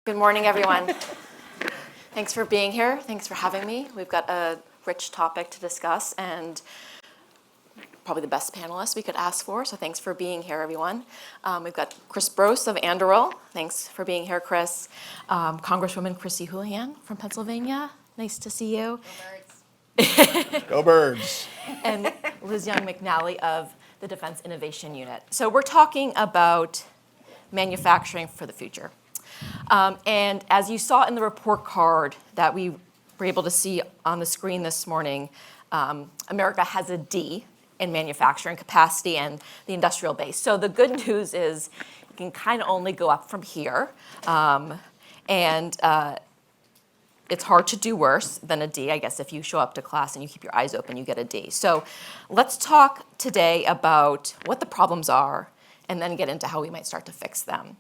Good morning, everyone. Thanks for being here. Thanks for having me. We've got a rich topic to discuss and probably the best panelists we could ask for, so thanks for being here, everyone. We've got Chris Brose of Anduril. Thanks for being here, Chris. Congresswoman Chrissy Houlihan from Pennsylvania. Nice to see you. Go Birds. Go Birds. And Liz Young-McNally of the Defense Innovation Unit. So we're talking about manufacturing for the future. And as you saw in the report card that we were able to see on the screen this morning, America has a D in manufacturing capacity and the industrial base. So the good news is you can kind of only go up from here. And it's hard to do worse than a D. I guess if you show up to class and you keep your eyes open, you get a D. So let's talk today about what the problems are and then get into how we might start to fix them.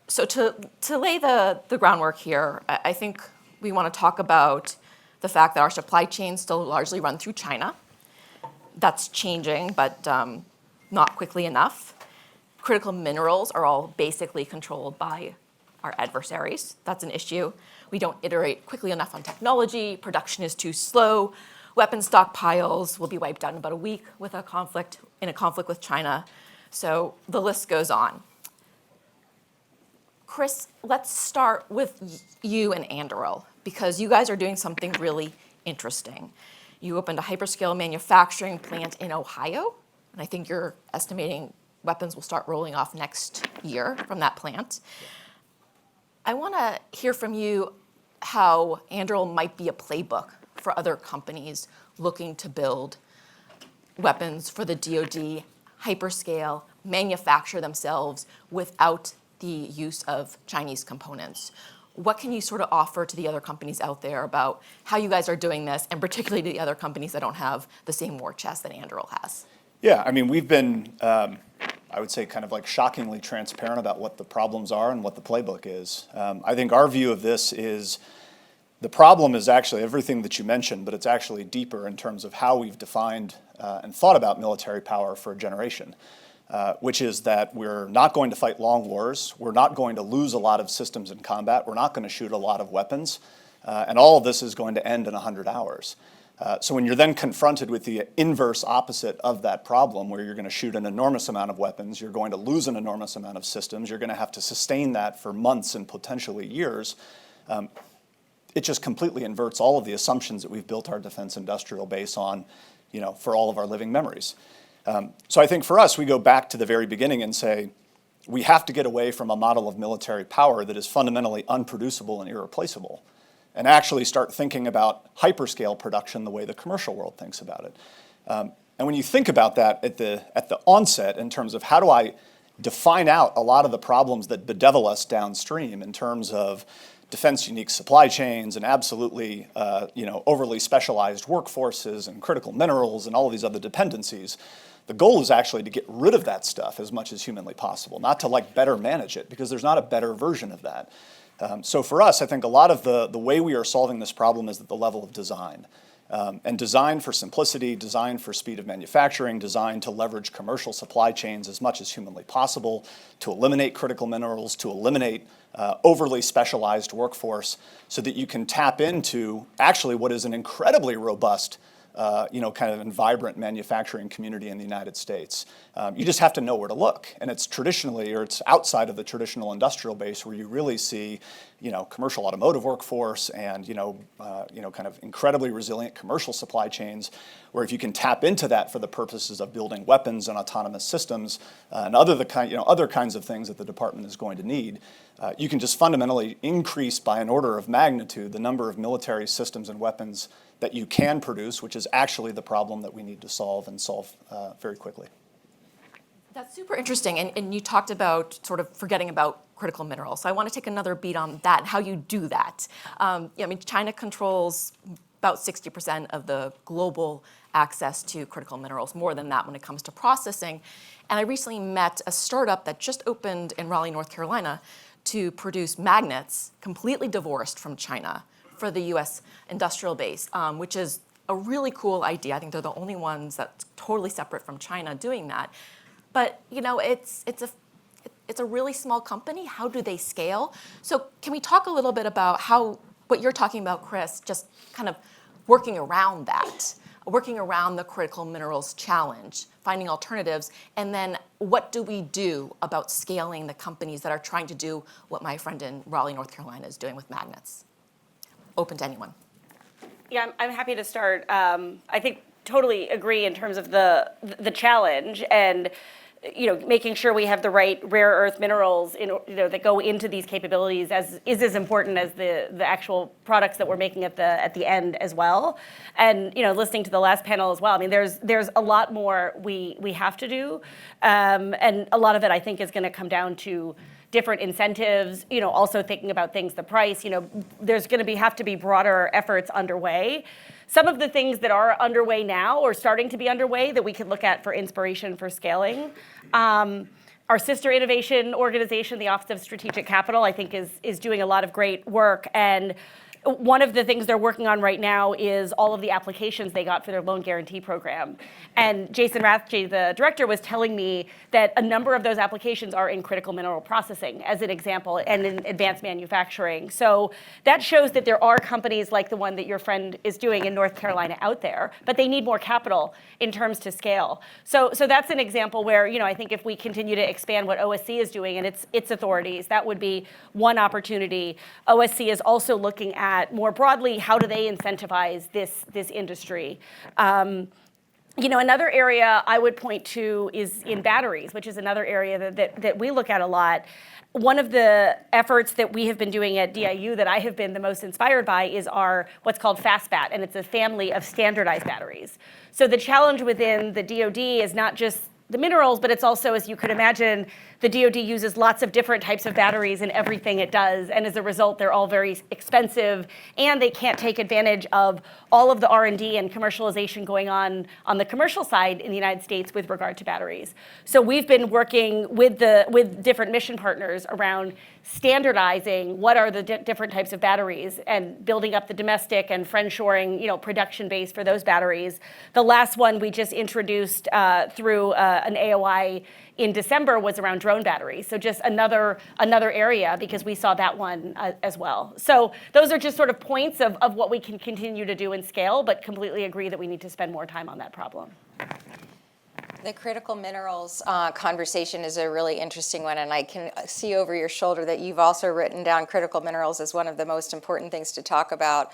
So to lay the groundwork here, I think we want to talk about the fact that our supply chains still largely run through China. That's changing, but not quickly enough. Critical minerals are all basically controlled by our adversaries. That's an issue. We don't iterate quickly enough on technology. Production is too slow. Weapon stockpiles will be wiped out in about a week with a conflict with China. So the list goes on. Chris, let's start with you and Anduril, because you guys are doing something really interesting. You opened a hyperscale manufacturing plant in Ohio, and I think you're estimating weapons will start rolling off next year from that plant. I want to hear from you how Anduril might be a playbook for other companies looking to build weapons for the DoD, hyperscale, manufacture themselves without the use of Chinese components. What can you sort of offer to the other companies out there about how you guys are doing this, and particularly to the other companies that don't have the same war chest that Anduril has? Yeah, I mean, we've been, I would say, kind of like shockingly transparent about what the problems are and what the playbook is. I think our view of this is the problem is actually everything that you mentioned, but it's actually deeper in terms of how we've defined and thought about military power for a generation. Which is that we're not going to fight long wars, we're not going to lose a lot of systems in combat, we're not going to shoot a lot of weapons, and all of this is going to end in 100 hours. So when you're then confronted with the inverse opposite of that problem, where you're going to shoot an enormous amount of weapons, you're going to lose an enormous amount of systems, you're going to have to sustain that for months and potentially years, it just completely inverts all of the assumptions that we've built our defense industrial base on, for all of our living memories. So I think for us, we go back to the very beginning and say, we have to get away from a model of military power that is fundamentally unproducible and irreplaceable, and actually start thinking about hyperscale production the way the commercial world thinks about it. And when you think about that at the onset, in terms of how do I define out a lot of the problems that bedevil us downstream in terms of defense unique supply chains and absolutely overly specialized workforces and critical minerals and all of these other dependencies, the goal is actually to get rid of that stuff as much as humanly possible, not to better manage it, because there's not a better version of that. So for us, I think a lot of the way we are solving this problem is at the level of design. And design for simplicity, design for speed of manufacturing, design to leverage commercial supply chains as much as humanly possible, to eliminate critical minerals, to eliminate overly specialized workforce, so that you can tap into actually what is an incredibly robust kind of and vibrant manufacturing community in the United States. You just have to know where to look. And it's traditionally, or it's outside of the traditional industrial base, where you really see, commercial automotive workforce and, kind of incredibly resilient commercial supply chains, where if you can tap into that for the purposes of building weapons and autonomous systems and other kinds of things that the department is going to need, you can just fundamentally increase by an order of magnitude the number of military systems and weapons that you can produce, which is actually the problem that we need to solve very quickly. That's super interesting, and you talked about sort of forgetting about critical minerals. So I want to take another beat on that and how you do that. China controls about 60% of the global access to critical minerals, more than that when it comes to processing. And I recently met a startup that just opened in Raleigh, North Carolina, to produce magnets completely divorced from China for the U.S. industrial base, which is a really cool idea. I think they're the only ones that's totally separate from China doing that. But it's it's a really small company. How do they scale? So can we talk a little bit about how, what you're talking about, Chris, just kind of working around that, working around the critical minerals challenge, finding alternatives, and then what do we do about scaling the companies that are trying to do what my friend in Raleigh, North Carolina is doing with magnets? Open to anyone. Yeah, I'm happy to start. I think totally agree in terms of the challenge and making sure we have the right rare earth minerals that go into these capabilities is as important as the actual products that we're making at the end as well. And listening to the last panel as well, I mean there's a lot more we have to do, and a lot of it I think is going to come down to different incentives, also thinking about things, the price, there's going to have to be broader efforts underway. Some of the things that are underway now or starting to be underway that we could look at for inspiration for scaling. Our sister innovation organization, the Office of Strategic Capital, I think is doing a lot of great work. And one of the things they're working on right now is all of the applications they got for their loan guarantee program. And Jason Rathje, the director, was telling me that a number of those applications are in critical mineral processing, as an example, and in advanced manufacturing. So that shows that there are companies like the one that your friend is doing in North Carolina out there, but they need more capital in terms to scale. So that's an example where, I think if we continue to expand what OSC is doing and its authorities, that would be one opportunity. OSC is also looking at more broadly, how do they incentivize this industry? Another area I would point to is in batteries, which is another area that we look at a lot. One of the efforts that we have been doing at DIU that I have been the most inspired by is our what's called FastBat, and it's a family of standardized batteries. So the challenge within the DoD is not just the minerals, but it's also, as you could imagine, the DoD uses lots of different types of batteries in everything it does, and as a result, they're all very expensive, and they can't take advantage of all of the R&D and commercialization going on the commercial side in the United States with regard to batteries. So we've been working with different mission partners around standardizing what are the different types of batteries and building up the domestic and friendshoring, production base for those batteries. The last one we just introduced through an AOI in December was around drone batteries. So just another area because we saw that one as well. So those are just sort of points of what we can continue to do and scale, but completely agree that we need to spend more time on that problem. The critical minerals conversation is a really interesting one, and I can see over your shoulder that you've also written down critical minerals as one of the most important things to talk about.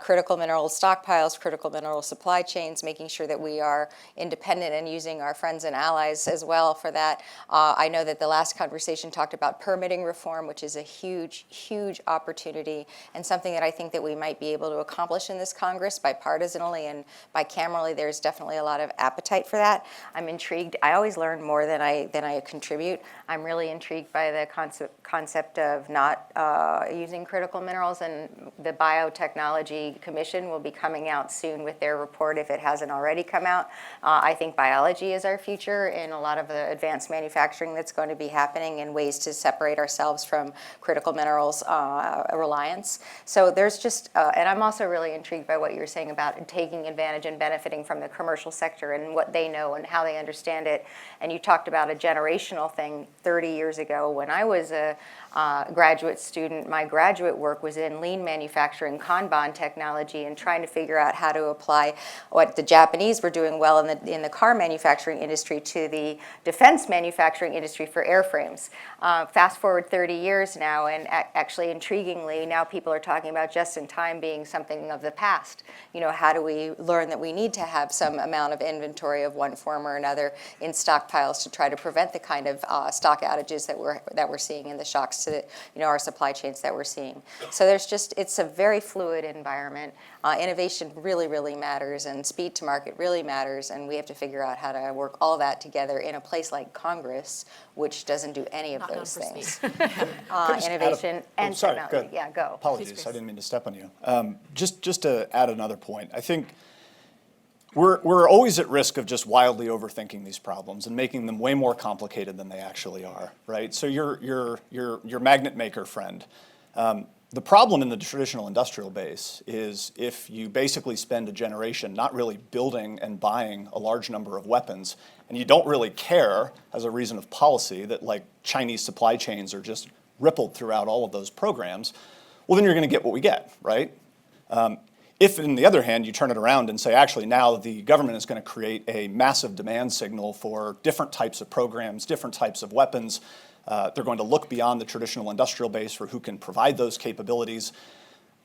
Critical mineral stockpiles, critical mineral supply chains, making sure that we are independent and using our friends and allies as well for that. I know that the last conversation talked about permitting reform, which is a huge, huge opportunity and something that I think that we might be able to accomplish in this Congress bipartisanly and bicamerally. There's definitely a lot of appetite for that. I'm intrigued. I always learn more than I contribute. I'm really intrigued by the concept of not using critical minerals, and the Biotechnology Commission will be coming out soon with their report if it hasn't already come out. I think biology is our future in a lot of the advanced manufacturing that's going to be happening and ways to separate ourselves from critical minerals reliance. So there's just, and I'm also really intrigued by what you're saying about taking advantage and benefiting from the commercial sector and what they know and how they understand it. And you talked about a generational thing 30 years ago. When I was a graduate student, my graduate work was in lean manufacturing, Kanban technology, and trying to figure out how to apply what the Japanese were doing well in the car manufacturing industry to the defense manufacturing industry for airframes. Fast forward 30 years now, and actually intriguingly, now people are talking about just-in-time being something of the past. How do we learn that we need to have some amount of inventory of one form or another in stockpiles to try to prevent the kind of stock outages that we're seeing and the shocks to our supply chains that we're seeing. So it's a very fluid environment. Innovation really, really matters, and speed to market really matters, and we have to figure out how to work all that together in a place like Congress, which doesn't do any of those things. Innovation and sorry, technology. good. Yeah, go. Apologies, I didn't mean to step on you. Just to add another point, I think we're always at risk of just wildly overthinking these problems and making them way more complicated than they actually are, right? So your magnet maker friend, The problem in the traditional industrial base is if you basically spend a generation not really building and buying a large number of weapons, and you don't really care as a reason of policy that like Chinese supply chains are just rippled throughout all of those programs, well, then you're going to get what we get, right? If, on the other hand, you turn it around and say, actually, now the government is going to create a massive demand signal for different types of programs, different types of weapons, they're going to look beyond the traditional industrial base for who can provide those capabilities.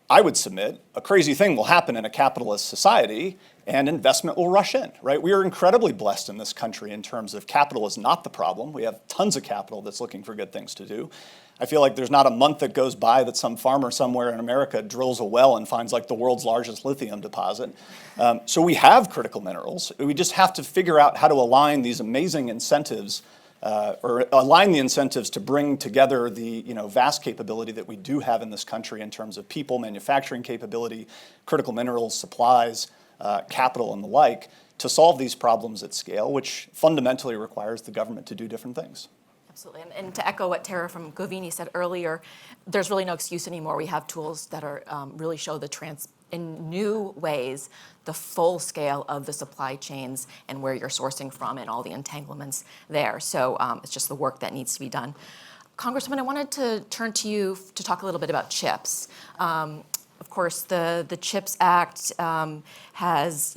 I would submit a crazy thing will happen in a capitalist society and investment will rush in, right? We are incredibly blessed in this country in terms of capital is not the problem. We have tons of capital that's looking for good things to do. I feel like there's not a month that goes by that some farmer somewhere in America drills a well and finds like the world's largest lithium deposit. So we have critical minerals. We just have to figure out how to align these amazing incentives or align the incentives to bring together the vast capability that we do have in this country in terms of people, manufacturing capability, critical minerals, supplies, capital, and the like, to solve these problems at scale, which fundamentally requires the government to do different things. Absolutely. And to echo what Tara from Govini said earlier, there's really no excuse anymore. We have tools that are really show in new ways the full scale of the supply chains and where you're sourcing from and all the entanglements there. So it's just the work that needs to be done. Congresswoman, I wanted to turn to you to talk a little bit about chips. Of course, the CHIPS Act has,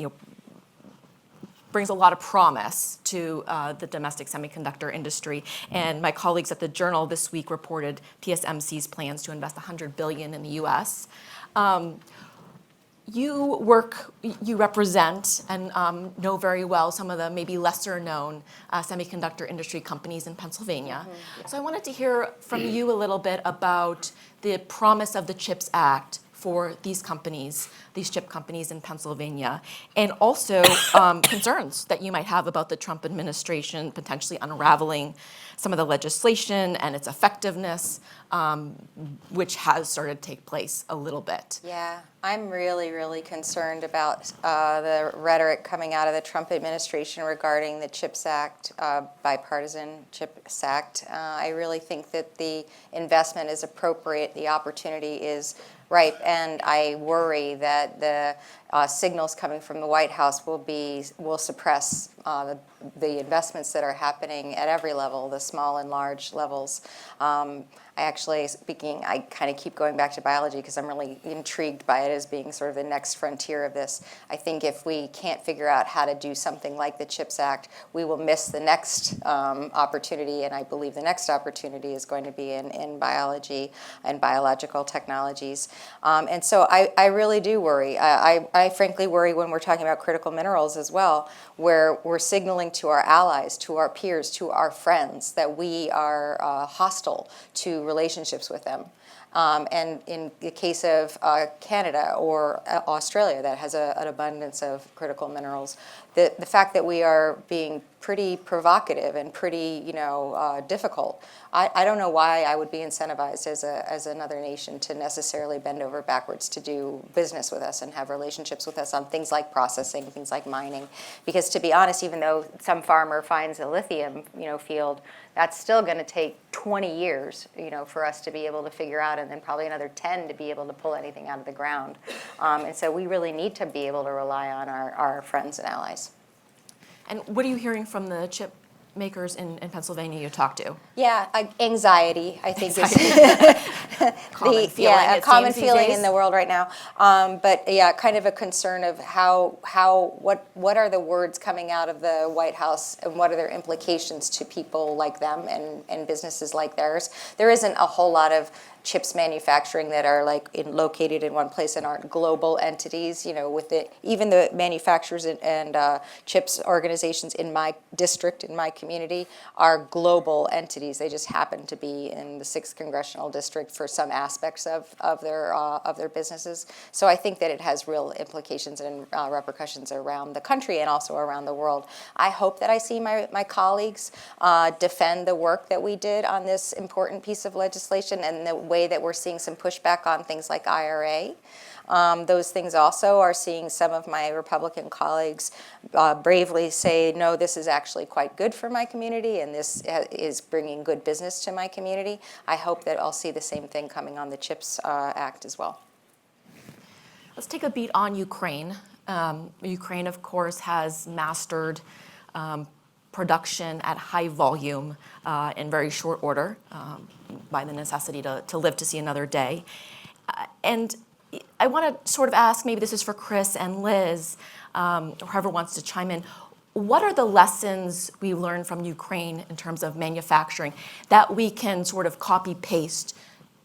brings a lot of promise to the domestic semiconductor industry. And my colleagues at the Journal this week reported TSMC's plans to invest $100 billion in the U.S. You represent and know very well some of the maybe lesser known semiconductor industry companies in Pennsylvania. Mm-hmm. So I wanted to hear from you a little bit about the promise of the CHIPS Act for these companies, these chip companies in Pennsylvania, and also concerns that you might have about the Trump administration potentially unraveling some of the legislation and its effectiveness, which has started to take place a little bit. Yeah, I'm really, really concerned about the rhetoric coming out of the Trump administration regarding the CHIPS Act, bipartisan CHIPS Act. I really think that the investment is appropriate, the opportunity is ripe, and I worry that the signals coming from the White House will suppress the investments that are happening at every level, the small and large levels. I kind of keep going back to biology because I'm really intrigued by it as being sort of the next frontier of this. I think if we can't figure out how to do something like the CHIPS Act, we will miss the next opportunity, and I believe the next opportunity is going to be in biology and biological technologies. And so I really do worry. I frankly worry when we're talking about critical minerals as well, where we're signaling to our allies, to our peers, to our friends that we are hostile to relationships with them. And in the case of Canada or Australia that has an abundance of critical minerals, the fact that we are being pretty provocative and pretty difficult, I don't know why I would be incentivized as another nation to necessarily bend over backwards to do business with us and have relationships with us on things like processing, things like mining. Because to be honest, even though some farmer finds a lithium field, that's still going to take 20 years, for us to be able to figure out, and then probably another 10 to be able to pull anything out of the ground. And so we really need to be able to rely on our friends and allies. And what are you hearing from the chip makers in Pennsylvania you talk to? Yeah, anxiety, I think Common is feeling, a it common seems these feeling days. in the world right now. But yeah, kind of a concern of what are the words coming out of the White House and what are their implications to people like them and businesses like theirs. There isn't a whole lot of chips manufacturing that are located in one place and aren't global entities. Even the manufacturers and chips organizations in my district, in my community, are global entities. They just happen to be in the 6th Congressional District for some aspects of their businesses. So I think that it has real implications and repercussions around the country and also around the world. I hope that I see my colleagues defend the work that we did on this important piece of legislation and the way that we're seeing some pushback on things like IRA. Those things also are seeing some of my Republican colleagues bravely say, no, this is actually quite good for my community, and this is bringing good business to my community. I hope that I'll see the same thing coming on the CHIPS Act as well. Let's take a beat on Ukraine. Ukraine, of course, has mastered production at high volume in very short order by the necessity to live to see another day. And I want to sort of ask, maybe this is for Chris and Liz, or whoever wants to chime in, what are the lessons we learned from Ukraine in terms of manufacturing that we can sort of copy-paste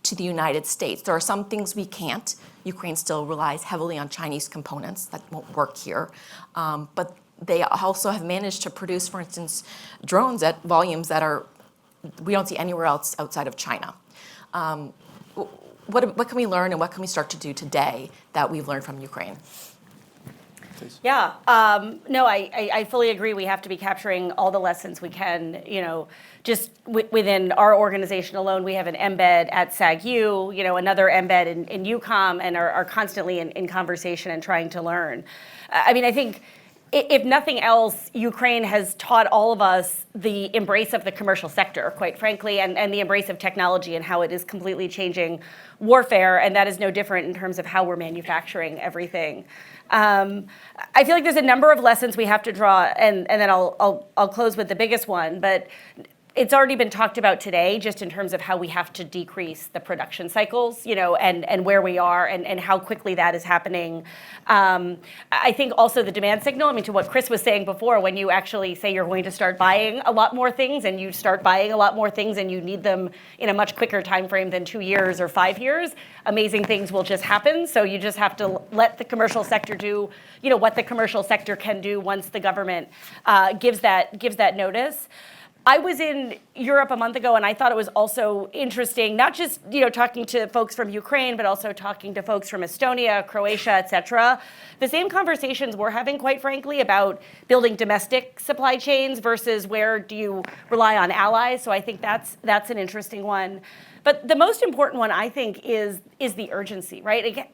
to the United States? There are some things we can't. Ukraine still relies heavily on Chinese components that won't work here. But they also have managed to produce, for instance, drones at volumes that we don't see anywhere else outside of China. What can we learn and what can we start to do today that we've learned from Ukraine? Please. Yeah, no, I fully agree. We have to be capturing all the lessons we can, just within our organization alone. We have an embed at SAG-U, another embed in UCOM, and are constantly in conversation and trying to learn. I mean, I think if nothing else, Ukraine has taught all of us the embrace of the commercial sector, quite frankly, and the embrace of technology and how it is completely changing warfare, and that is no different in terms of how we're manufacturing everything. I feel like there's a number of lessons we have to draw, and then I'll close with the biggest one, but it's already been talked about today, just in terms of how we have to decrease the production cycles, and where we are and how quickly that is happening. I think also the demand signal, to what Chris was saying before, when you actually say you're going to start buying a lot more things, and you start buying a lot more things and you need them in a much quicker time frame than 2 years or 5 years, amazing things will just happen. So you just have to let the commercial sector do, what the commercial sector can do once the government gives that notice. I was in Europe a month ago, and I thought it was also interesting, not just talking to folks from Ukraine, but also talking to folks from Estonia, Croatia, et cetera. The same conversations we're having, quite frankly, about building domestic supply chains versus where do you rely on allies. So I think that's an interesting one. But the most important one, I think, is the urgency, right?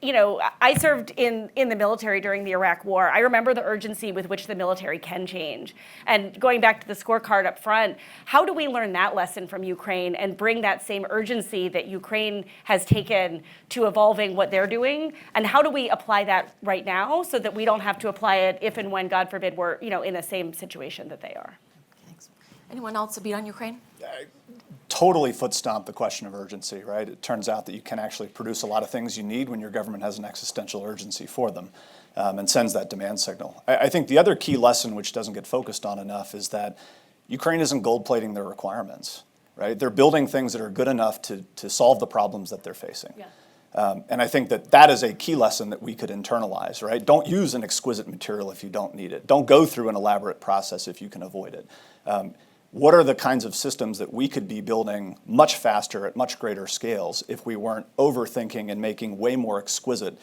I served in the military during the Iraq War. I remember the urgency with which the military can change. And going back to the scorecard up front, how do we learn that lesson from Ukraine and bring that same urgency that Ukraine has taken to evolving what they're doing? And how do we apply that right now so that we don't have to apply it if and when, God forbid, we're in the same situation that they are? Thanks. Anyone else a beat on Ukraine? Totally foot stomp the question of urgency, right? It turns out that you can actually produce a lot of things you need when your government has an existential urgency for them, and sends that demand signal. I think the other key lesson, which doesn't get focused on enough, is that Ukraine isn't gold plating their requirements, right? They're building things that are good enough to solve the problems that they're facing. Yeah. And I think that is a key lesson that we could internalize, right? Don't use an exquisite material if you don't need it. Don't go through an elaborate process if you can avoid it. What are the kinds of systems that we could be building much faster at much greater scales if we weren't overthinking and making way more exquisite,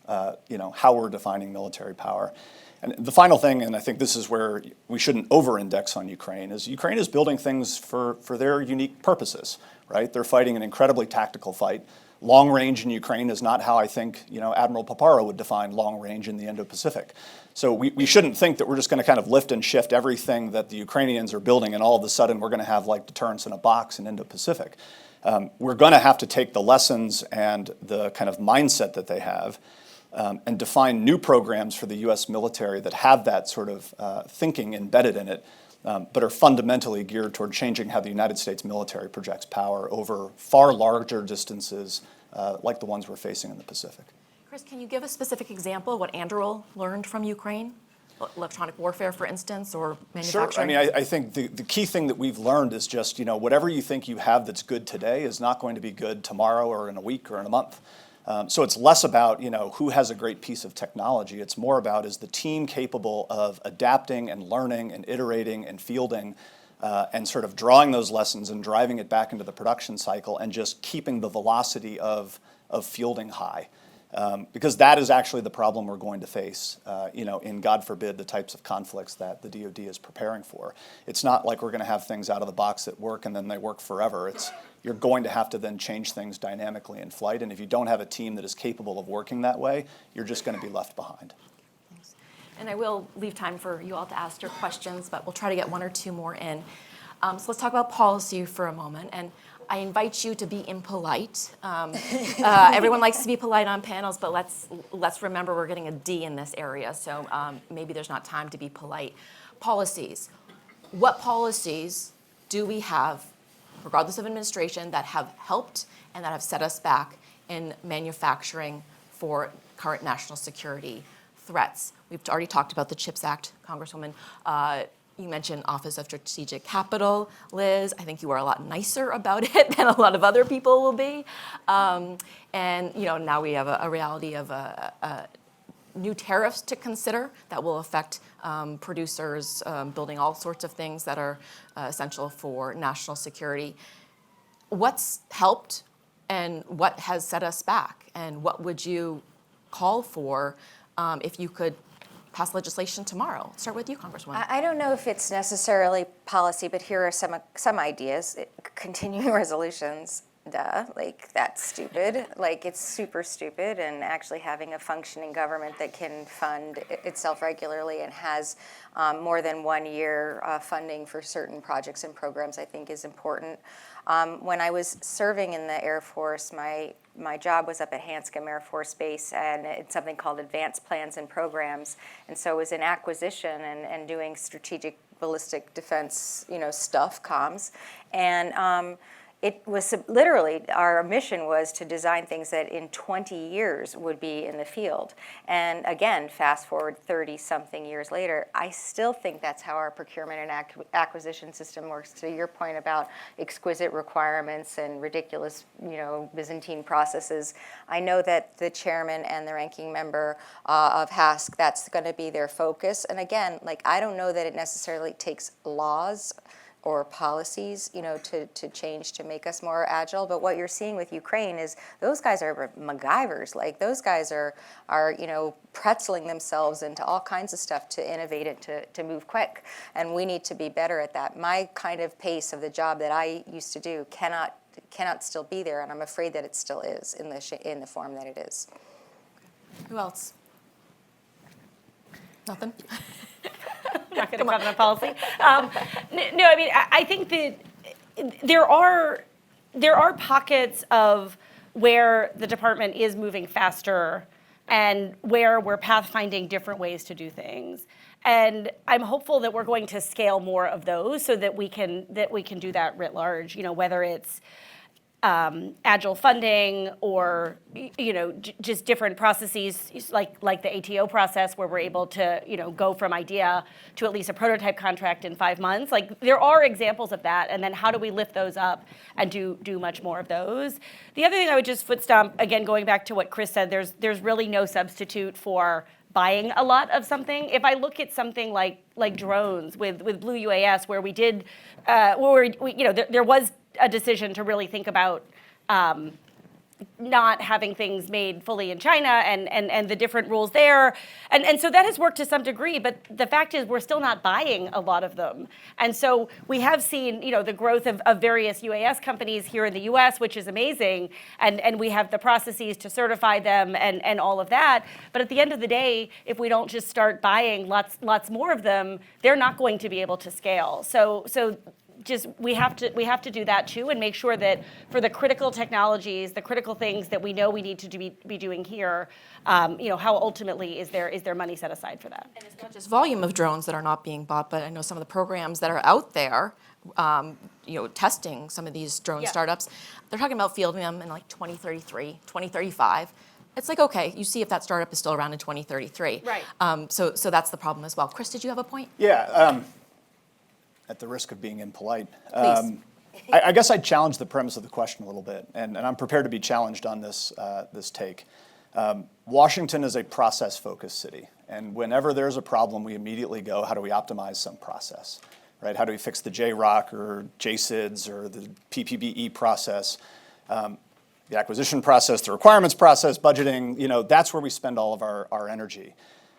how we're defining military power? And the final thing, and I think this is where we shouldn't over-index on Ukraine, is Ukraine is building things for their unique purposes, right? They're fighting an incredibly tactical fight. Long range in Ukraine is not how I think Admiral Paparo would define long range in the Indo-Pacific. So we shouldn't think that we're just going to kind of lift and shift everything that the Ukrainians are building and all of a sudden we're going to have like deterrence in a box in Indo-Pacific. We're going to have to take the lessons and the kind of mindset that they have and define new programs for the U.S. military that have that sort of thinking embedded in it, but are fundamentally geared toward changing how the United States military projects power over far larger distances like the ones we're facing in the Pacific. Chris, can you give a specific example of what Anduril learned from Ukraine? Electronic warfare, for instance, or manufacturing? Sure. I think the key thing that we've learned is just, whatever you think you have that's good today is not going to be good tomorrow or in a week or in a month. So it's less about, who has a great piece of technology. It's more about, is the team capable of adapting and learning and iterating and fielding and sort of drawing those lessons and driving it back into the production cycle and just keeping the velocity of fielding high. Because that is actually the problem we're going to face, in, God forbid, the types of conflicts that the DoD is preparing for. It's not like we're going to have things out of the box that work and then they work forever. You're going to have to then change things dynamically in flight, and if you don't have a team that is capable of working that way, you're just going to be left behind. And I will leave time for you all to ask your questions, but we'll try to get one or two more in. So let's talk about policy for a moment. And I invite you to be impolite. Everyone likes to be polite on panels, but let's remember we're getting a D in this area, so maybe there's not time to be polite. Policies. What policies do we have, regardless of administration, that have helped and that have set us back in manufacturing for current national security threats? We've already talked about the CHIPS Act, Congresswoman. You mentioned Office of Strategic Capital, Liz. I think you are a lot nicer about it than a lot of other people will be. And now we have a reality of new tariffs to consider that will affect producers building all sorts of things that are essential for national security. What's helped and what has set us back? And what would you call for if you could pass legislation tomorrow? Let's start with you, Congresswoman. I don't know if it's necessarily policy, but here are some ideas. Continuing resolutions, duh, like that's stupid. Like it's super stupid, and actually having a functioning government that can fund itself regularly and has more than 1 year funding for certain projects and programs, I think is important. When I was serving in the Air Force, my job was up at Hanscom Air Force Base, and it's something called Advanced Plans and Programs. And so it was in acquisition and doing strategic ballistic defense, stuff, comms. And it was literally, our mission was to design things that in 20 years would be in the field. And again, fast forward 30-something years later, I still think that's how our procurement and acquisition system works. To your point about exquisite requirements and ridiculous, Byzantine processes, I know that the chairman and the ranking member of HASC, that's going to be their focus. And again, I don't know that it necessarily takes laws or policies, to change to make us more agile. But what you're seeing with Ukraine is those guys are MacGyvers. Like those guys are pretzeling themselves into all kinds of stuff to innovate and to move quick. And we need to be better at that. My kind of pace of the job that I used to do cannot still be there, and I'm afraid that it still is in the form that it is. Who else? Nothing? Not going to comment on policy. No, I mean, I think that there are pockets of where the department is moving faster and where we're pathfinding different ways to do things. And I'm hopeful that we're going to scale more of those so that we can do that writ large, whether it's agile funding or just different processes like the ATO process where we're able to go from idea to at least a prototype contract in 5 months. Like there are examples of that, and then how do we lift those up and do much more of those? The other thing I would just foot stomp, again going back to what Chris said, there's really no substitute for buying a lot of something. If I look at something like drones with Blue UAS, where we did there was a decision to really think about not having things made fully in China and the different rules there. And so that has worked to some degree, but the fact is we're still not buying a lot of them. And so we have seen, the growth of various UAS companies here in the US, which is amazing. And we have the processes to certify them and all of that. But at the end of the day, if we don't just start buying lots more of them, they're not going to be able to scale. So just we have to do that too, and make sure that for the critical technologies, the critical things that we know we need to be doing here, how ultimately is there money set aside for that? And it's not just volume of drones that are not being bought, but I know some of the programs that are out there, testing some of these drone startups. They're talking about fielding them in 2033, 2035. It's okay, you see if that startup is still around in 2033. Right. So that's the problem as well. Chris, did you have a point? Yeah. At the risk of being impolite, Please. I guess I'd challenge the premise of the question a little bit, and I'm prepared to be challenged on this take. Washington is a process-focused city, and whenever there's a problem, we immediately go, how do we optimize some process, right? How do we fix the JROC or JSIDS or the PPBE process? the acquisition process, the requirements process, budgeting, that's where we spend all of our energy.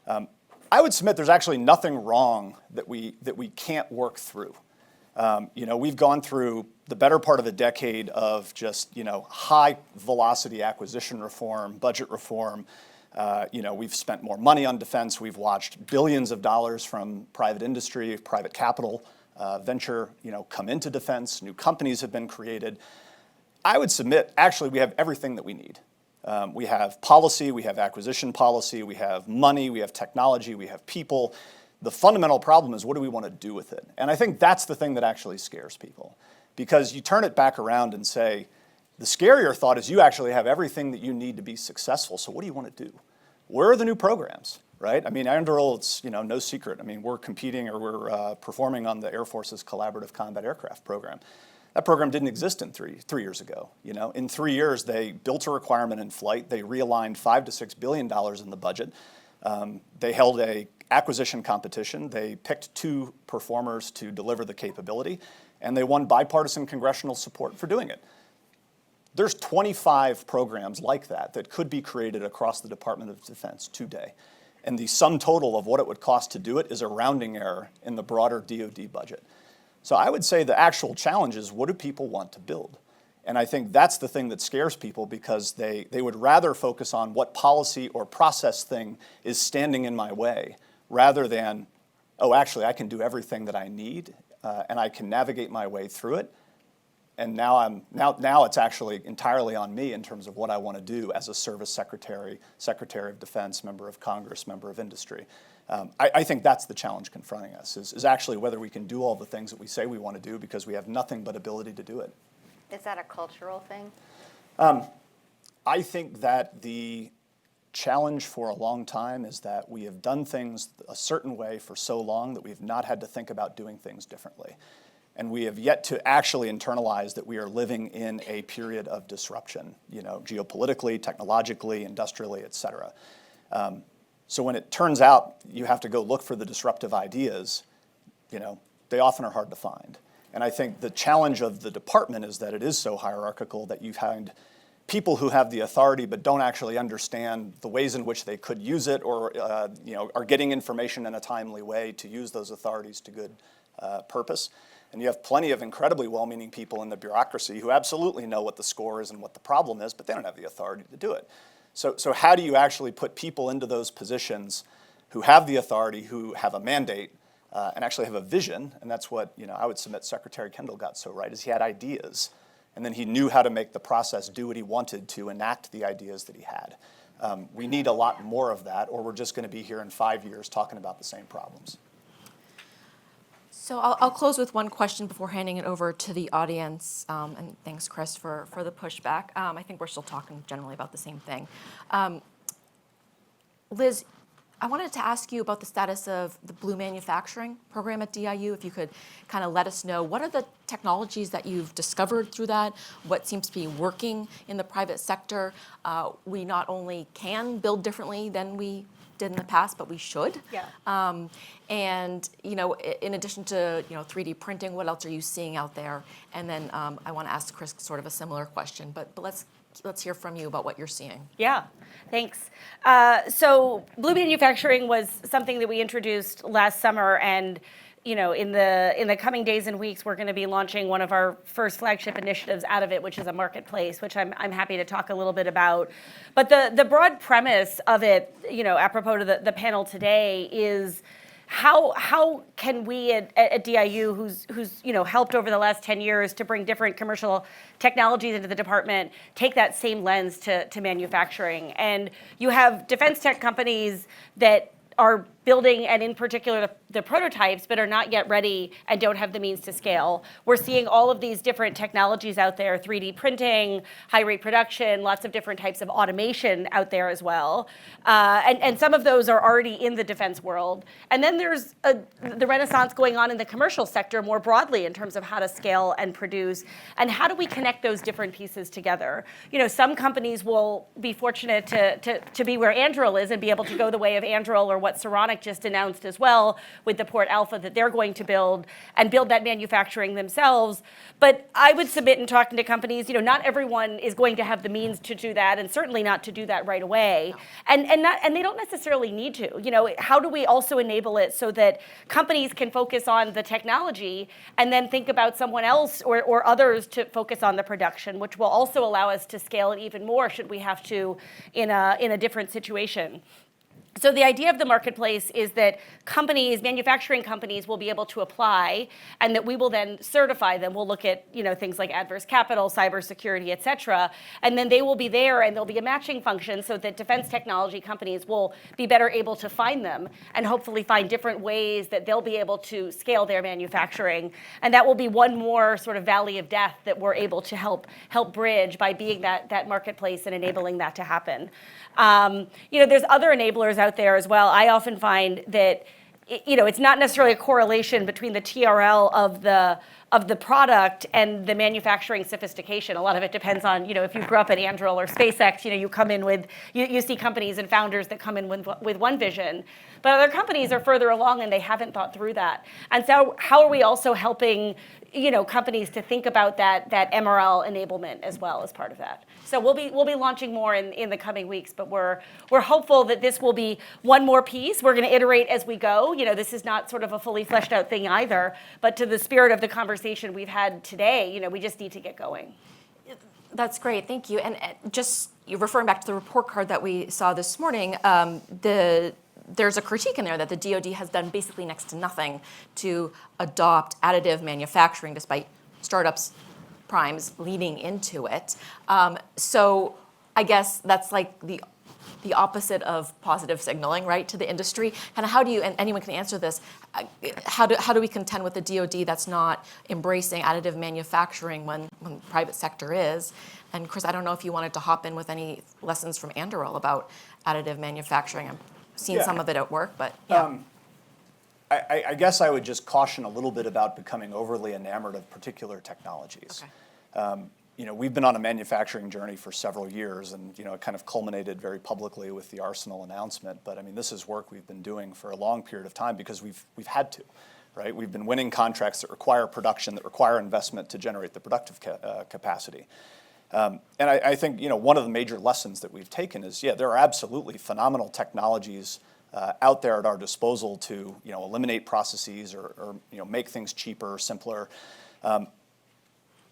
I would submit there's actually nothing wrong that we can't work through. We've gone through the better part of a decade of just, high velocity acquisition reform, budget reform. We've spent more money on defense. We've watched billions of dollars from private industry, private capital, venture, come into defense. New companies have been created. I would submit, actually, we have everything that we need. We have policy, we have acquisition policy, we have money, we have technology, we have people. The fundamental problem is, what do we want to do with it? And I think that's the thing that actually scares people. Because you turn it back around and say, the scarier thought is you actually have everything that you need to be successful, so what do you want to do? Where are the new programs, right? I mean, Anduril, it's no secret. I mean, we're competing or we're performing on the Air Force's Collaborative Combat Aircraft program. That program didn't exist in three years ago. In 3 years, they built a requirement in flight. They realigned $5 to $6 billion in the budget. They held a acquisition competition. They picked 2 performers to deliver the capability, and they won bipartisan congressional support for doing it. There's 25 programs like that could be created across the Department of Defense today. And the sum total of what it would cost to do it is a rounding error in the broader DoD budget. So I would say the actual challenge is, what do people want to build? And I think that's the thing that scares people, because they would rather focus on what policy or process thing is standing in my way, rather than, oh, actually, I can do everything that I need, and I can navigate my way through it. And now it's actually entirely on me in terms of what I want to do as a service secretary, Secretary of Defense, member of Congress, member of industry. I think that's the challenge confronting us, is actually whether we can do all the things that we say we want to do, because we have nothing but ability to do it. Is that a cultural thing? I think that the challenge for a long time is that we have done things a certain way for so long that we've not had to think about doing things differently. And we have yet to actually internalize that we are living in a period of disruption, geopolitically, technologically, industrially, et cetera. So when it turns out you have to go look for the disruptive ideas, they often are hard to find. And I think the challenge of the department is that it is so hierarchical that you find people who have the authority but don't actually understand the ways in which they could use it, or are getting information in a timely way to use those authorities to good purpose. And you have plenty of incredibly well-meaning people in the bureaucracy who absolutely know what the score is and what the problem is, but they don't have the authority to do it. So how do you actually put people into those positions who have the authority, who have a mandate, and actually have a vision? And that's what I would submit Secretary Kendall got so right, is he had ideas, and then he knew how to make the process do what he wanted to enact the ideas that he had. We need a lot more of that, or we're just going to be here in 5 years talking about the same problems. So I'll close with one question before handing it over to the audience. And thanks, Chris, for the pushback. I think we're still talking generally about the same thing. Liz, I wanted to ask you about the status of the Blue Manufacturing Program at DIU. If you could kind of let us know, what are the technologies that you've discovered through that? What seems to be working in the private sector? We not only can build differently than we did in the past, but we should. Yeah. And in addition to 3D printing, what else are you seeing out there? And then I want to ask Chris sort of a similar question, but let's hear from you about what you're seeing. Yeah, thanks. So Blue Manufacturing was something that we introduced last summer, and in the coming days and weeks, we're going to be launching one of our first flagship initiatives out of it, which is a marketplace, which I'm happy to talk a little bit about. But the broad premise of it, apropos to the panel today, is how can we at DIU, who's helped over the last 10 years to bring different commercial technologies into the department, take that same lens to manufacturing? And you have defense tech companies that are building, and in particular the prototypes, but are not yet ready and don't have the means to scale. We're seeing all of these different technologies out there, 3D printing, high rate production, lots of different types of automation out there as well. And some of those are already in the defense world. And then there's the renaissance going on in the commercial sector more broadly in terms of how to scale and produce, and how do we connect those different pieces together? Some companies will be fortunate to be where Anduril is and be able to go the way of Anduril or what Saronic Electronic just announced as well with the Port Alpha that they're going to build that manufacturing themselves. But I would submit in talking to companies, not everyone is going to have the means to do that, and certainly not to do that right away. And they don't necessarily need to. How do we also enable it so that companies can focus on the technology and then think about someone else or others to focus on the production, which will also allow us to scale it even more should we have to in a different situation. So the idea of the marketplace is that manufacturing companies will be able to apply, and that we will then certify them. We'll look at things like adverse capital, cybersecurity, et cetera, and then they will be there, and there'll be a matching function so that defense technology companies will be better able to find them and hopefully find different ways that they'll be able to scale their manufacturing. And that will be one more sort of valley of death that we're able to help bridge by being that marketplace and enabling that to happen. There's other enablers out there as well. I often find that it's not necessarily a correlation between the TRL of the product and the manufacturing sophistication. A lot of it depends on, if you grew up at Anduril or SpaceX, you come in with, you see companies and founders that come in with one vision. But other companies are further along and they haven't thought through that. And so how are we also helping companies to think about that MRL enablement as well as part of that? So we'll be launching more in the coming weeks, but we're hopeful that this will be one more piece. We're going to iterate as we go. This is not sort of a fully fleshed out thing either, but to the spirit of the conversation we've had today, we just need to get going. That's great, thank you. And just referring back to the report card that we saw this morning, there's a critique in there that the DoD has done basically next to nothing to adopt additive manufacturing, despite startups, primes leading into it. So I guess that's like the opposite of positive signaling, right, to the industry. Kind of how do you, and anyone can answer this, how do we contend with the DoD that's not embracing additive manufacturing when the private sector is? And Chris, I don't know if you wanted to hop in with any lessons from Anduril about additive manufacturing. I've seen some of it at work, but yeah. I guess I would just caution a little bit about becoming overly enamored of particular technologies. Okay. We've been on a manufacturing journey for several years, and it kind of culminated very publicly with the Arsenal announcement. But I mean, this is work we've been doing for a long period of time because we've had to, right? We've been winning contracts that require production, that require investment to generate the productive capacity. And I think one of the major lessons that we've taken is, there are absolutely phenomenal technologies out there at our disposal to eliminate processes or make things cheaper, simpler.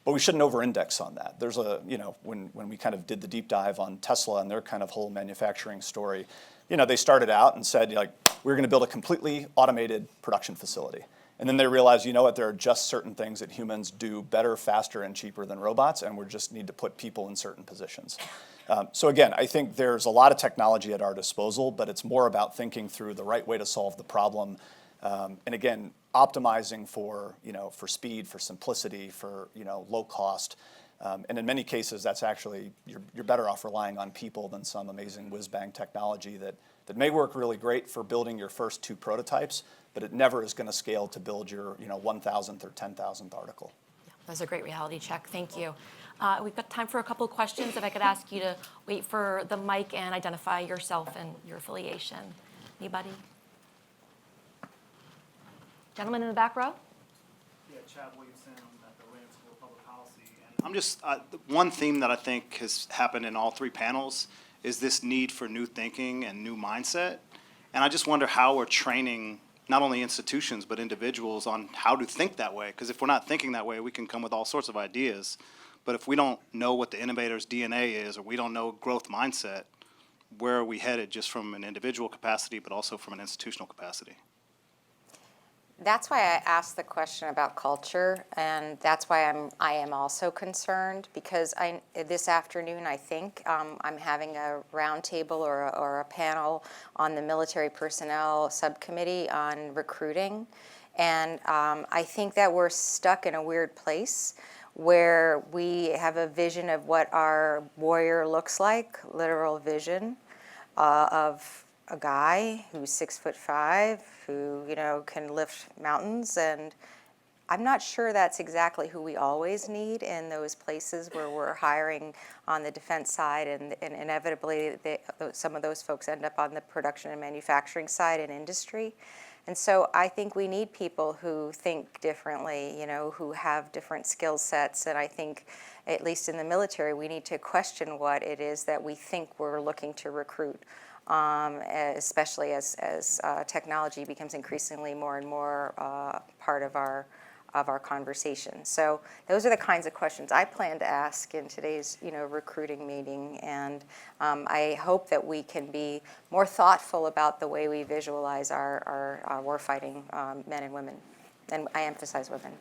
But we shouldn't over-index on that. There's when we kind of did the deep dive on Tesla and their kind of whole manufacturing story, they started out and said, we're going to build a completely automated production facility. And then they realized, there are just certain things that humans do better, faster, and cheaper than robots, and we just need to put people in certain positions. So again, I think there's a lot of technology at our disposal, but it's more about thinking through the right way to solve the problem. And again, optimizing for speed, for simplicity, for low cost, and in many cases, that's actually you're better off relying on people than some amazing whiz-bang technology that may work really great for building your first 2 prototypes, but it never is going to scale to build your 1,000th or 10,000th article. That's a great reality check. Thank you. We've got time for a couple of questions. If I could ask you to wait for the mic and identify yourself and your affiliation. Anybody? Gentleman in the back row? Yeah, Chad Williamson. I'm at the Reagan School of Public Policy. And I'm just, one theme that I think has happened in all 3 panels is this need for new thinking and new mindset. And I just wonder how we're training not only institutions but individuals on how to think that way. Because if we're not thinking that way, we can come with all sorts of ideas. But if we don't know what the innovator's DNA is, or we don't know growth mindset, where are we headed just from an individual capacity but also from an institutional capacity? That's why I asked the question about culture, and that's why I am also concerned, because this afternoon I think I'm having a roundtable or a panel on the military personnel subcommittee on recruiting, and I think that we're stuck in a weird place where we have a vision of what our warrior looks like, literal vision of a guy who's 6'5", who can lift mountains, and I'm not sure that's exactly who we always need in those places where we're hiring on the defense side, and inevitably some of those folks end up on the production and manufacturing side in industry. And so I think we need people who think differently, you know, who have different skill sets. And I think, at least in the military, we need to question what it is that we think we're looking to recruit, especially as technology becomes increasingly more and more part of our conversation. So those are the kinds of questions I plan to ask in today's, you know, recruiting meeting. And I hope that we can be more thoughtful about the way we visualize our warfighting men and women. And I emphasize women.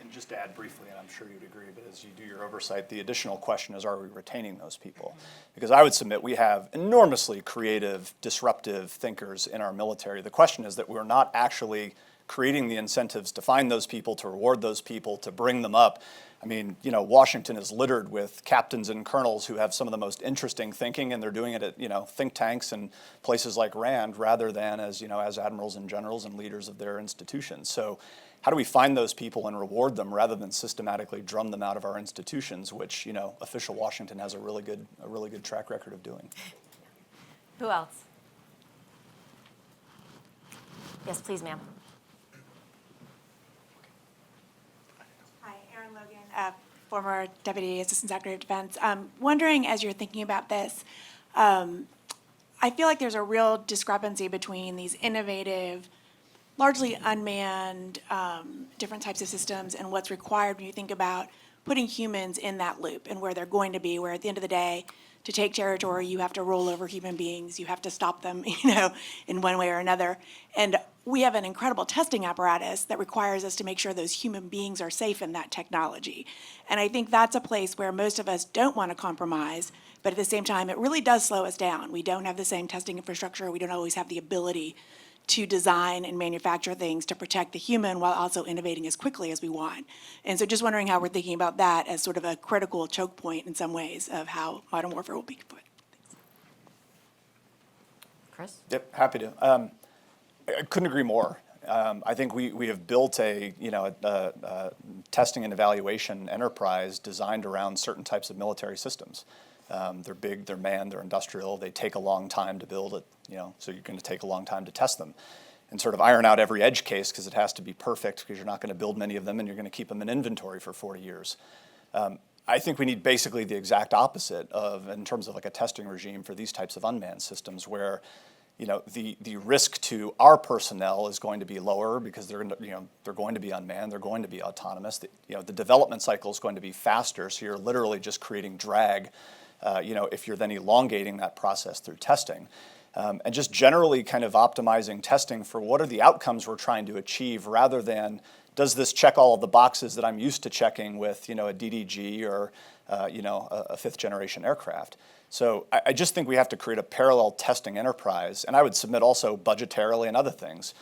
And just to add briefly, and I'm sure you'd agree, but as you do your oversight, the additional question is, are we retaining those people? Because I would submit we have enormously creative, disruptive thinkers in our military. The question is that we're not actually creating the incentives to find those people, to reward those people, to bring them up. I mean, you know, Washington is littered with captains and colonels who have some of the most interesting thinking, and they're doing it at, you know, think tanks and places like RAND rather than as, you know, as admirals and generals and leaders of their institutions. So how do we find those people and reward them rather than systematically drum them out of our institutions, which, you know, official Washington has a really good track record of doing. Who else? Yes, please, ma'am. Former Deputy Assistant Secretary of Defense. Wondering, as you're thinking about this, I feel like there's a real discrepancy between these innovative, largely unmanned, different types of systems and what's required when you think about putting humans in that loop and where they're going to be, where at the end of the day, to take territory, you have to roll over human beings, you have to stop them, you know, in one way or another. And we have an incredible testing apparatus that requires us to make sure those human beings are safe in that technology. And I think that's a place where most of us don't want to compromise, but at the same time, it really does slow us down. We don't have the same testing infrastructure. We don't always have the ability to design and manufacture things to protect the human while also innovating as quickly as we want. And so just wondering how we're thinking about that as sort of a critical choke point in some ways of how modern warfare will be put. Chris? Yep, happy to. I couldn't agree more. I think we have built a testing and evaluation enterprise designed around certain types of military systems. They're big, they're manned, they're industrial, they take a long time to build it, you know, so you're going to take a long time to test them and sort of iron out every edge case because it has to be perfect because you're not going to build many of them and you're going to keep them in inventory for 40 years. I think we need basically the exact opposite in terms of like a testing regime for these types of unmanned systems where, you know, the risk to our personnel is going to be lower because they're going to be unmanned, they're going to be autonomous. The development cycle is going to be faster, so you're literally just creating drag. If you're then elongating that process through testing. And just generally kind of optimizing testing for what are the outcomes we're trying to achieve rather than does this check all of the boxes that I'm used to checking with, you know, a DDG or, a fifth generation aircraft. So I just think we have to create a parallel testing enterprise, and I would submit also budgetarily and other things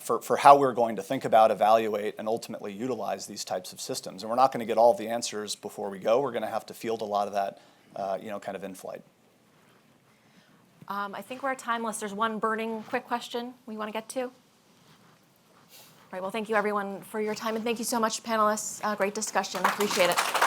for how we're going to think about, evaluate, and ultimately utilize these types of systems. And we're not going to get all of the answers before we go. We're going to have to field a lot of that kind of in flight. I think we're at time unless there's one burning quick question we want to get to. All right, well, thank you everyone for your time, and thank you so much, panelists. Great discussion, appreciate it.